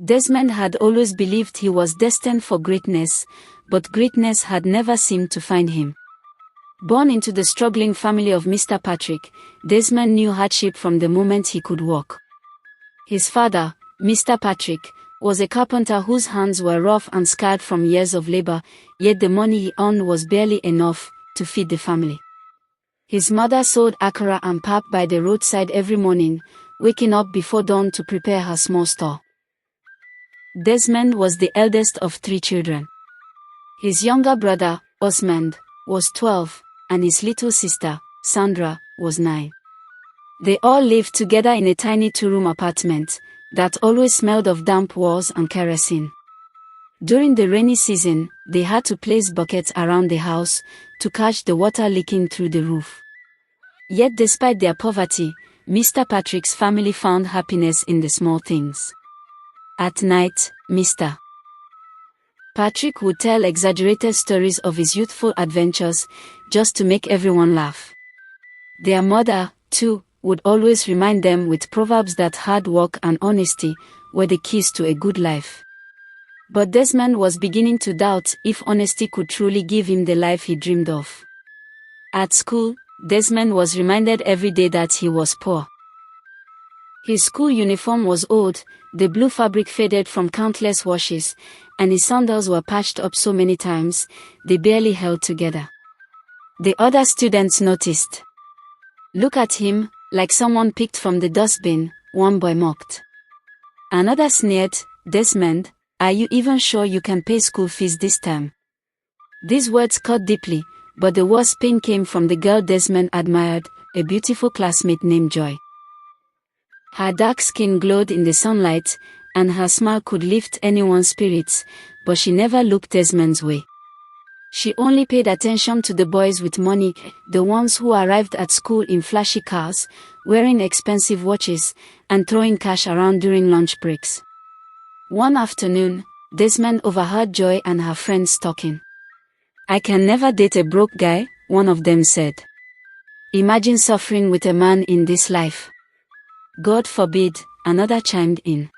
Desmond had always believed he was destined for greatness, but greatness had never seemed to find him. Born into the struggling family of Mr. Patrick, Desmond knew hardship from the moment he could walk. His father, Mr. Patrick, was a carpenter whose hands were rough and scarred from years of labor, yet the money he earned was barely enough to feed the family. His mother sold akara and pap by the roadside every morning, waking up before dawn to prepare her small store. Desmond was the eldest of 3 children. His younger brother, Desmond, was 12, and his little sister, Sandra, was 9. They all lived together in a tiny 2-room apartment that always smelled of damp walls and kerosene. During the rainy season, they had to place buckets around the house to catch the water leaking through the roof. Yet despite their poverty, Mr. Patrick's family found happiness in the small things. At night, Mr. Patrick would tell exaggerated stories of his youthful adventures just to make everyone laugh. Their mother, too, would always remind them with proverbs that hard work and honesty were the keys to a good life. But Desmond was beginning to doubt if honesty could truly give him the life he dreamed of. At school, Desmond was reminded every day that he was poor. His school uniform was old, the blue fabric faded from countless washes, and his sandals were patched up so many times, they barely held together. The other students noticed. "Look at him, like someone picked from the dustbin," one boy mocked. Another sneered, "Desmond, are you even sure you can pay school fees this term?" These words cut deeply, but the worst pain came from the girl Desmond admired, a beautiful classmate named Joy. Her dark skin glowed in the sunlight, and her smile could lift anyone's spirits, but she never looked Desmond's way. She only paid attention to the boys with money, the ones who arrived at school in flashy cars, wearing expensive watches, and throwing cash around during lunch breaks. One afternoon, Desmond overheard Joy and her friends talking. "I can never date a broke guy," one of them said. "Imagine suffering with a man in this life." "God forbid," another chimed in.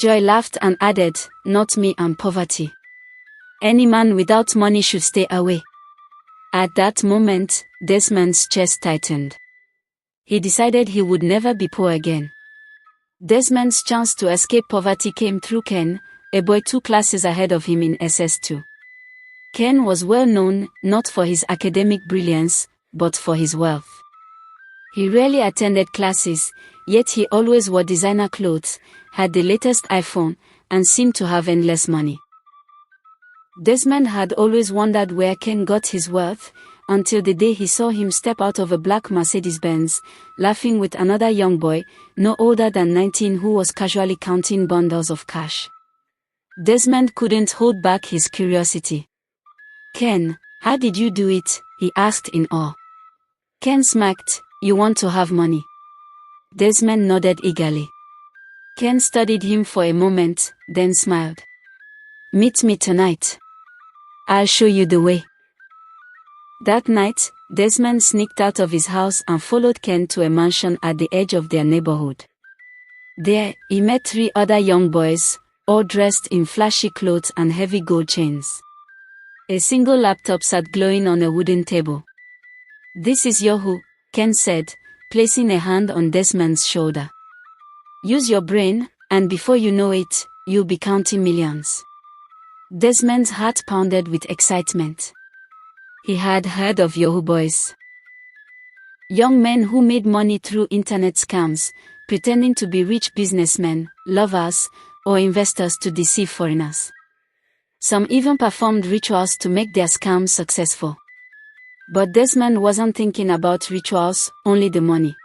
Joy laughed and added, "Not me and poverty. Any man without money should stay away." At that moment, Desmond's chest tightened. He decided he would never be poor again. Desmond's chance to escape poverty came through Ken, a boy 2 classes ahead of him in SS2. Ken was well known, not for his academic brilliance, but for his wealth. He rarely attended classes, yet he always wore designer clothes, had the latest iPhone, and seemed to have endless money. Desmond had always wondered where Ken got his wealth, until the day he saw him step out of a black Mercedes-Benz, laughing with another young boy, no older than 19, who was casually counting bundles of cash. Desmond couldn't hold back his curiosity. "Ken, how did you do it?" he asked in awe. Ken smirked. "You want to have money?" Desmond nodded eagerly. Ken studied him for a moment, then smiled. "Meet me tonight. I'll show you the way." That night, Desmond sneaked out of his house and followed Ken to a mansion at the edge of their neighborhood. There, he met 3 other young boys, all dressed in flashy clothes and heavy gold chains. A single laptop sat glowing on a wooden table. "This is Yahoo," Ken said, placing a hand on Desmond's shoulder. "Use your brain, and before you know it, you'll be counting millions." Desmond's heart pounded with excitement. He had heard of Yahoo boys. Young men who made money through internet scams, pretending to be rich businessmen, lovers, or investors to deceive foreigners. Some even performed rituals to make their scams successful. But Desmond wasn't thinking about rituals, only the money.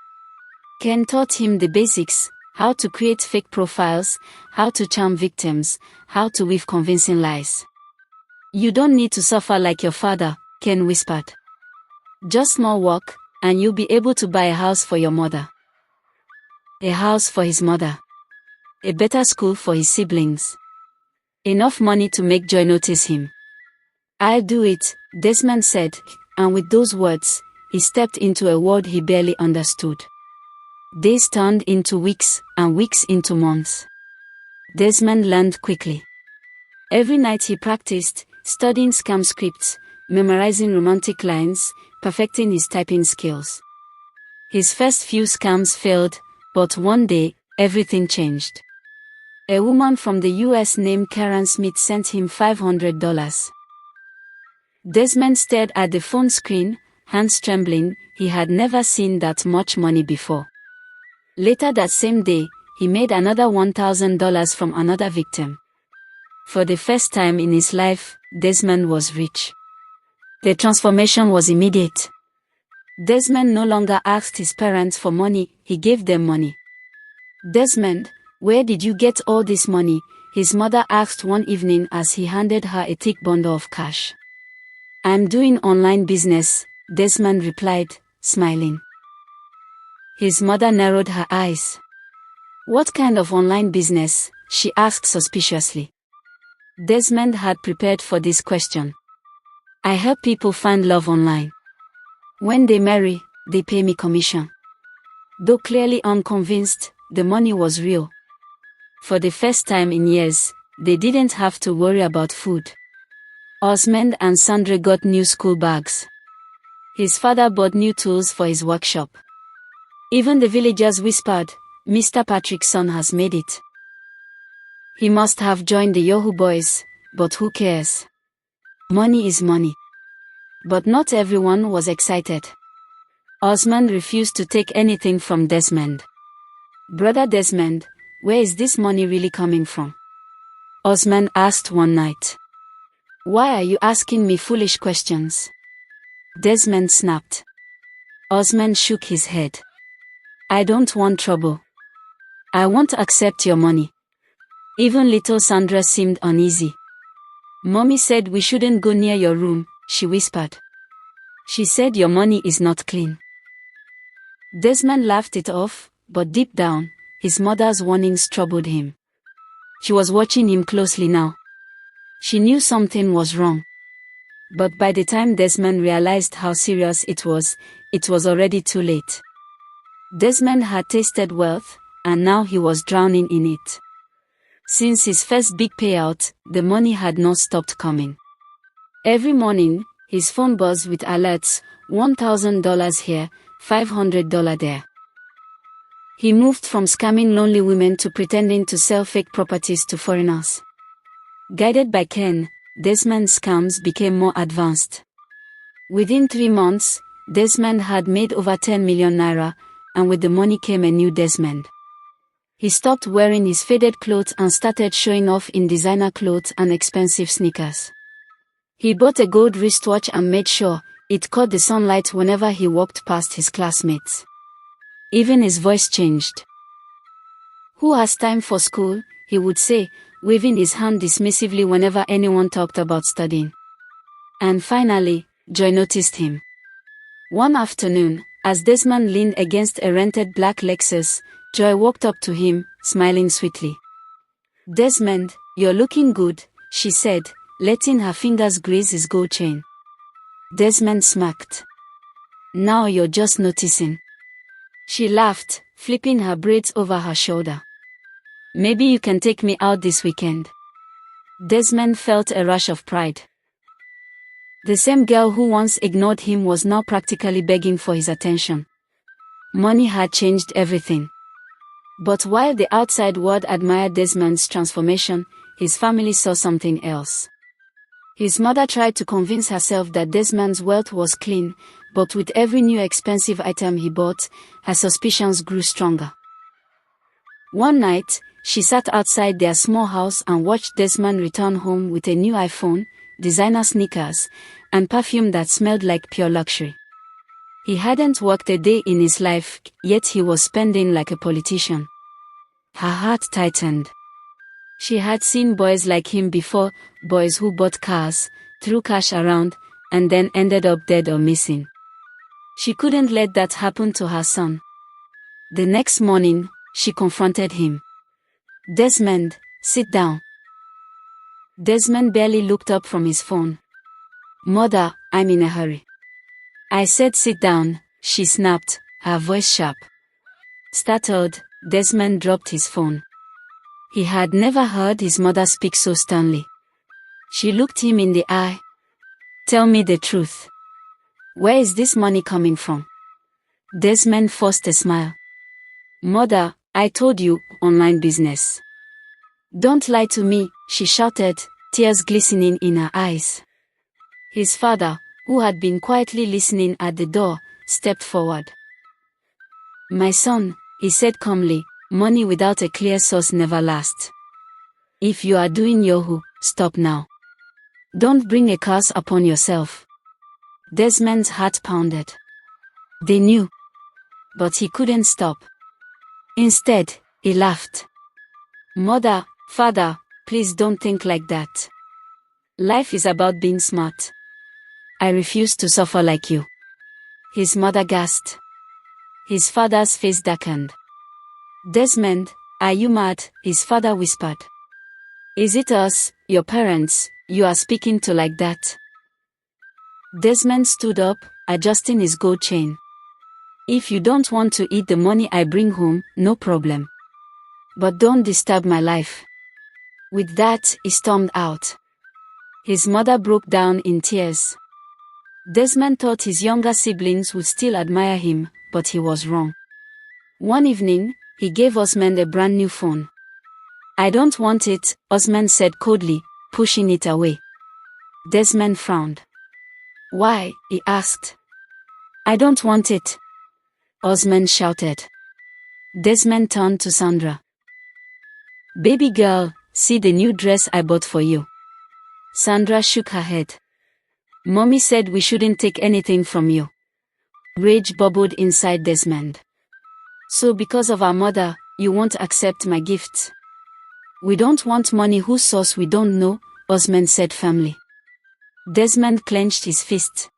Ken taught him the basics: how to create fake profiles, how to charm victims, how to weave convincing lies. "You don't need to suffer like your father," Ken whispered. "Just small work, and you'll be able to buy a house for your mother." A house for his mother. A better school for his siblings. Enough money to make Joy notice him. "I'll do it," Desmond said, and with those words, he stepped into a world he barely understood. Days turned into weeks, and weeks into months. Desmond learned quickly. Every night he practiced, studying scam scripts, memorizing romantic lines, perfecting his typing skills. His first few scams failed, but one day, everything changed. A woman from the US named Karen Smith sent him $500. Desmond stared at the phone screen, hands trembling. He had never seen that much money before. Later that same day, he made another $1,000 from another victim. For the first time in his life, Desmond was rich. The transformation was immediate. Desmond no longer asked his parents for money, he gave them money. "Desmond, where did you get all this money?" his mother asked one evening as he handed her a thick bundle of cash. "I'm doing online business," Desmond replied, smiling. His mother narrowed her eyes. "What kind of online business?" she asked suspiciously. Desmond had prepared for this question. "I help people find love online. When they marry, they pay me commission." Though clearly unconvinced, the money was real. For the first time in years, they didn't have to worry about food. Osmond and Sandra got new school bags. His father bought new tools for his workshop. Even the villagers whispered, "Mr. Patrick's son has made it. He must have joined the Yahoo boys, but who cares? Money is money." But not everyone was excited. Osmond refused to take anything from Desmond. "Brother Desmond, where is this money really coming from?" Osmond asked one night. "Why are you asking me foolish questions?" Desmond snapped. Osmond shook his head. "I don't want trouble. I won't accept your money." Even little Sandra seemed uneasy. "Mommy said we shouldn't go near your room," she whispered. "She said your money is not clean." Desmond laughed it off, but deep down, his mother's warnings troubled him. She was watching him closely now. She knew something was wrong. But by the time Desmond realized how serious it was already too late. Desmond had tasted wealth, and now he was drowning in it. Since his first big payout, the money had not stopped coming. Every morning, his phone buzzed with alerts, $1,000 here, $500 there. He moved from scamming lonely women to pretending to sell fake properties to foreigners. Guided by Ken, Desmond's scams became more advanced. Within 3 months, Desmond had made over 10 million naira, and with the money came a new Desmond. He stopped wearing his faded clothes and started showing off in designer clothes and expensive sneakers. He bought a gold wristwatch and made sure it caught the sunlight whenever he walked past his classmates. Even his voice changed. "Who has time for school?" he would say, waving his hand dismissively whenever anyone talked about studying. And finally, Joy noticed him. One afternoon, as Desmond leaned against a rented black Lexus, Joy walked up to him, smiling sweetly. "Desmond, you're looking good," she said, letting her fingers graze his gold chain. Desmond smirked. "Now you're just noticing." She laughed, flipping her braids over her shoulder. "Maybe you can take me out this weekend." Desmond felt a rush of pride. The same girl who once ignored him was now practically begging for his attention. Money had changed everything. But while the outside world admired Desmond's transformation, his family saw something else. His mother tried to convince herself that Desmond's wealth was clean, but with every new expensive item he bought, her suspicions grew stronger. One night, she sat outside their small house and watched Desmond return home with a new iPhone, designer sneakers, and perfume that smelled like pure luxury. He hadn't worked a day in his life, yet he was spending like a politician. Her heart tightened. She had seen boys like him before, boys who bought cars, threw cash around, and then ended up dead or missing. She couldn't let that happen to her son. The next morning, she confronted him. "Desmond, sit down." Desmond barely looked up from his phone. "Mother, I'm in a hurry." "I said sit down," she snapped, her voice sharp. Startled, Desmond dropped his phone. He had never heard his mother speak so sternly. She looked him in the eye. "Tell me the truth. Where is this money coming from?" Desmond forced a smile. "Mother, I told you, online business." "Don't lie to me," she shouted, tears glistening in her eyes. His father, who had been quietly listening at the door, stepped forward. "My son," he said calmly, "money without a clear source never lasts. If you are doing Yahoo, stop now. Don't bring a curse upon yourself." Desmond's heart pounded. They knew. But he couldn't stop. Instead, he laughed. "Mother, father, please don't think like that. Life is about being smart. I refuse to suffer like you." His mother gasped. His father's face darkened. "Desmond, are you mad?" his father whispered. "Is it us, your parents, you are speaking to like that?" Desmond stood up, adjusting his gold chain. "If you don't want to eat the money I bring home, no problem. But don't disturb my life." With that, he stormed out. His mother broke down in tears. Desmond thought his younger siblings would still admire him, but he was wrong. One evening, he gave Osmond a brand new phone. "I don't want it," Osmond said coldly, pushing it away. Desmond frowned. "Why?" he asked. "I don't want it," Osmond shouted. Desmond turned to Sandra. "Baby girl, see the new dress I bought for you." Sandra shook her head. "Mommy said we shouldn't take anything from you." Rage bubbled inside Desmond. "So because of our mother, you won't accept my gifts?" "We don't want money whose source we don't know," Osmond said firmly. Desmond clenched his fist.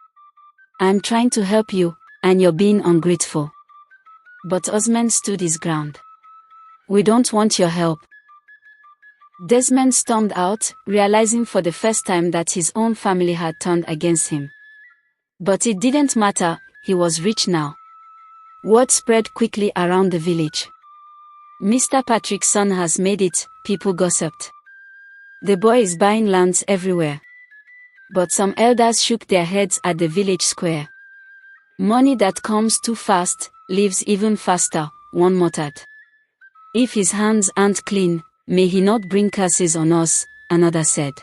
"I'm trying to help you, and you're being ungrateful." But Osmond stood his ground. "We don't want your help." Desmond stormed out, realizing for the first time that his own family had turned against him. But it didn't matter, he was rich now. Word spread quickly around the village. "Mr. Patrick's son has made it," people gossiped. "The boy is buying lands everywhere." But some elders shook their heads at the village square. "Money that comes too fast, leaves even faster," one muttered. "If his hands aren't clean, may he not bring curses on us," another said.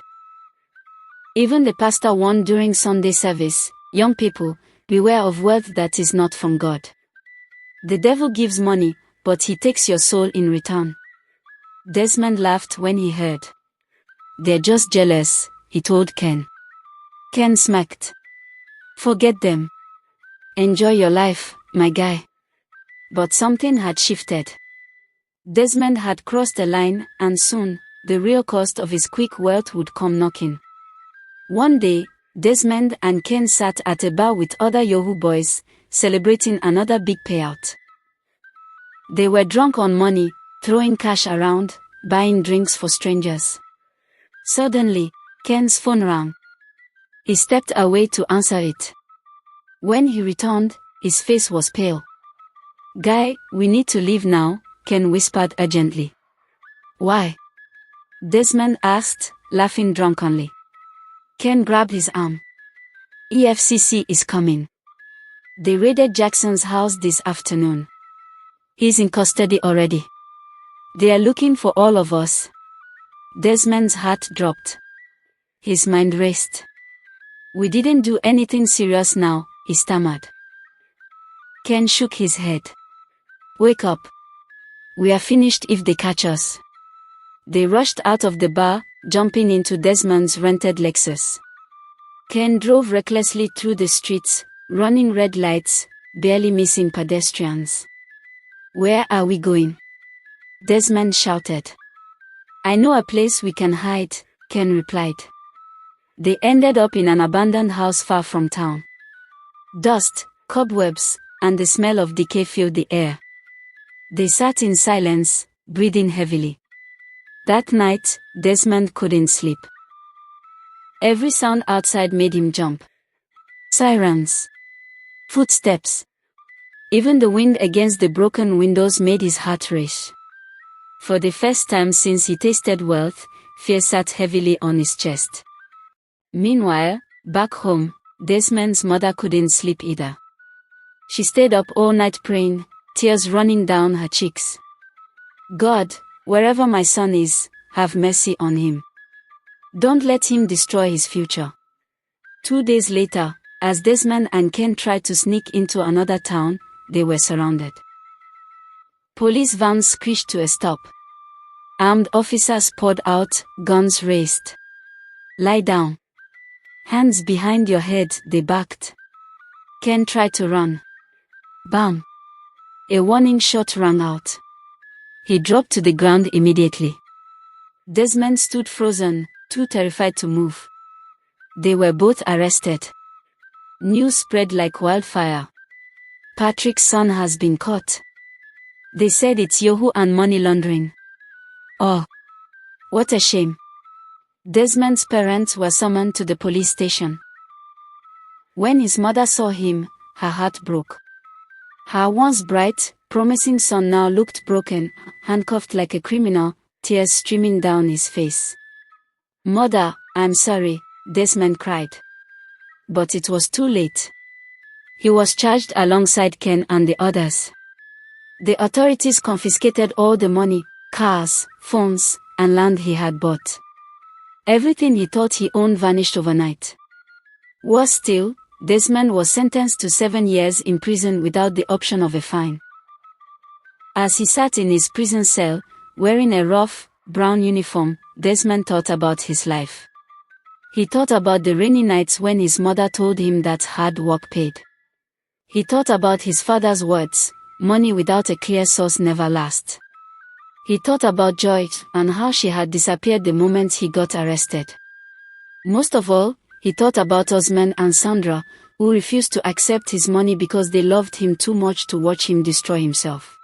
Even the pastor warned during Sunday service, "Young people, beware of wealth that is not from God. The devil gives money, but he takes your soul in return." Desmond laughed when he heard. "They're just jealous," he told Ken. Ken smirked. "Forget them. Enjoy your life, my guy." But something had shifted. Desmond had crossed the line, and soon, the real cost of his quick wealth would come knocking. One day, Desmond and Ken sat at a bar with other Yahoo boys, celebrating another big payout. They were drunk on money, throwing cash around, buying drinks for strangers. Suddenly, Ken's phone rang. He stepped away to answer it. When he returned, his face was pale. "Guy, we need to leave now," Ken whispered urgently. "Why?" Desmond asked, laughing drunkenly. Ken grabbed his arm. "EFCC is coming. They raided Jackson's house this afternoon. He's in custody already. They are looking for all of us." Desmond's heart dropped. His mind raced. "We didn't do anything serious now," he stammered. Ken shook his head. "Wake up. We are finished if they catch us." They rushed out of the bar, jumping into Desmond's rented Lexus. Ken drove recklessly through the streets, running red lights, barely missing pedestrians. "Where are we going?" Desmond shouted. "I know a place we can hide," Ken replied. They ended up in an abandoned house far from town. Dust, cobwebs, and the smell of decay filled the air. They sat in silence, breathing heavily. That night, Desmond couldn't sleep. Every sound outside made him jump. Sirens. Footsteps. Even the wind against the broken windows made his heart race. For the first time since he tasted wealth, fear sat heavily on his chest. Meanwhile, back home, Desmond's mother couldn't sleep either. She stayed up all night praying, tears running down her cheeks. God, wherever my son is, have mercy on him. Don't let him destroy his future. 2 days later, as Desmond and Ken tried to sneak into another town, they were surrounded. Police vans screeched to a stop. Armed officers poured out, guns raised. Lie down. Hands behind your head, they barked. Ken tried to run. Bam! A warning shot rang out. He dropped to the ground immediately. Desmond stood frozen, too terrified to move. They were both arrested. News spread like wildfire. Patrick's son has been caught. They said it's Yahoo and money laundering. Oh, what a shame. Desmond's parents were summoned to the police station. When his mother saw him, her heart broke. Her once bright, promising son now looked broken, handcuffed like a criminal, tears streaming down his face. "Mother, I'm sorry," Desmond cried. But it was too late. He was charged alongside Ken and the others. The authorities confiscated all the money, cars, phones, and land he had bought. Everything he thought he owned vanished overnight. Worse still, Desmond was sentenced to 7 years in prison without the option of a fine. As he sat in his prison cell, wearing a rough, brown uniform, Desmond thought about his life. He thought about the rainy nights when his mother told him that hard work paid. He thought about his father's words, "Money without a clear source never lasts." He thought about Joy and how she had disappeared the moment he got arrested. Most of all, he thought about Desmond and Sandra, who refused to accept his money because they loved him too much to watch him destroy himself.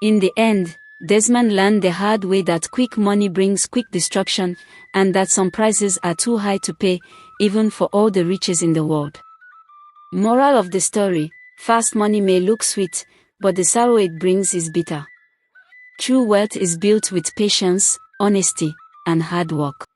In the end, Desmond learned the hard way that quick money brings quick destruction, and that some prices are too high to pay, even for all the riches in the world. Moral of the story: fast money may look sweet, but the sorrow it brings is bitter. True wealth is built with patience, honesty, and hard work.